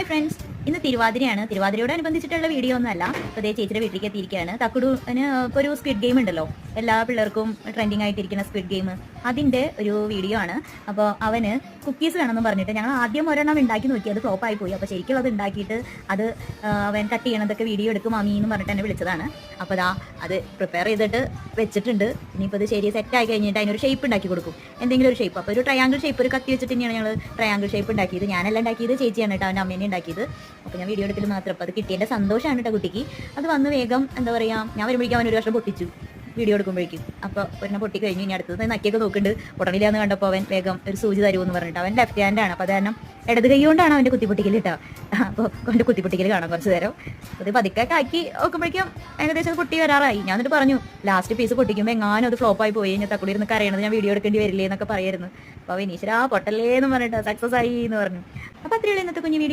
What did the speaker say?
Hi friends, ഇന്ന് തിരുവാതിരയാണ്. തിരുവാതിരയോടനുബന്ധിച്ചിട്ടുള്ള video ഒന്നുമല്ല. അപ്പോൾ അതേ ചേച്ചിയുടെ വീട്ടിലേക്ക് എത്തിയിരിക്കുകയാണ്. തക്കുടുവിന് ഇപ്പോൾ ഒരു സ്ക്വിഡ് ഗെയിം ഉണ്ടല്ലോ, എല്ലാ പിള്ളേർക്കും ട്രെൻഡിങ് ആയിട്ടിരിക്കുന്ന സ്ക്വിഡ് ഗെയിം, അതിൻ്റെ ഒരു വീഡിയോ ആണ്. അപ്പോൾ അവന് കുക്കീസ് വേണമെന്ന് പറഞ്ഞിട്ട് ഞങ്ങൾ ആദ്യം ഒരെണ്ണം ഉണ്ടാക്കി നോക്കി, അത് ഫ്ലോപ്പ് ആയി പോയി. അപ്പോൾ ശരിക്കുള്ളത് ഉണ്ടാക്കിയിട്ട് അത് അവൻ കട്ട് ചെയ്യണതൊക്കെ വീഡിയോ എടുക്കും മമ്മി എന്ന് പറഞ്ഞിട്ട് എന്നെ വിളിച്ചതാണ്. അപ്പോൾ അത് പ്രിപ്പയർ ചെയ്തിട്ട് വെച്ചിട്ടുണ്ട്. ഇനിയിപ്പോൾ അത് ശരി സെറ്റ് ആയി കഴിഞ്ഞിട്ട് അതിനൊരു ഷേപ്പ് ഉണ്ടാക്കി കൊടുക്കും, എന്തെങ്കിലും ഒരു ഷേപ്പ്. അപ്പോൾ ഒരു ട്രയാങ്കിൾ ഷേപ്പ്, ഒരു കത്തി വെച്ചിട്ട് തന്നെയാണ് ഞങ്ങൾ ട്രയാങ്കിൾ ഷേപ്പ് ഉണ്ടാക്കിയത്. ഞാനല്ല ഉണ്ടാക്കിയത്, ചേച്ചിയാണ് കേട്ടോ, അവൻ്റെ അമ്മേനെ ഉണ്ടാക്കിയത്. അപ്പോൾ ഞാൻ വീഡിയോ എടുക്കൽ മാത്രം. അപ്പോൾ അത് കിട്ടിയതിൻ്റെ സന്തോഷമാണ് കേട്ടോ കുട്ടിക്ക്. അത് വന്ന് വേഗം എന്താ പറയുക, ഞാൻ വരുമ്പോഴേക്കും അവൻ ഒരു വർഷം പൊട്ടിച്ചു വീഡിയോ എടുക്കുമ്പോഴേക്കും. അപ്പോൾ ഒരെണ്ണം പൊട്ടി കഴിഞ്ഞ് ഇനി അടുത്തത് നക്കിയൊക്കെ നോക്കുന്നുണ്ട്. ഉടനില്ലാന്ന് കണ്ടപ്പോൾ അവൻ വേഗം ഒരു സൂചി തരുമെന്ന് പറഞ്ഞിട്ട്, അവൻ ലെഫ്റ്റ് ഹാൻഡാണ്. അപ്പോൾ അത് കാരണം ഇടത് കൈ കൊണ്ടാണ് അവൻ്റെ കുത്തിപ്പൊട്ടിക്കൽ കേട്ടോ. അപ്പോൾ അവൻ്റെ കുത്തിപ്പൊട്ടിക്കൽ കാണാം കുറച്ച് നേരം. അത് പതുക്കെ ആക്കി നോക്കുമ്പോഴേക്കും ഏകദേശം പൊട്ടി വരാറായി. ഞാൻ എന്നിട്ട് പറഞ്ഞു, ലാസ്റ്റ് പീസ് പൊട്ടിക്കുമ്പോൾ എങ്ങാനും അത് ഫ്ലോപ്പായി പോയി കഴിഞ്ഞാൽ തക്കുടി ഇരുന്ന് കരയണത് ഞാൻ വീഡിയോ എടുക്കേണ്ടി വരില്ലേ എന്നൊക്കെ പറയായിരുന്നു. അപ്പോൾ വിനീശ്വരാ പൊട്ടല്ലേ എന്ന് പറഞ്ഞിട്ട് സക്സസ് ആയി എന്ന് പറഞ്ഞു. അപ്പോൾ അത്രയുള്ള ഇന്നത്തെ കുഞ്ഞു വീഡിയോ.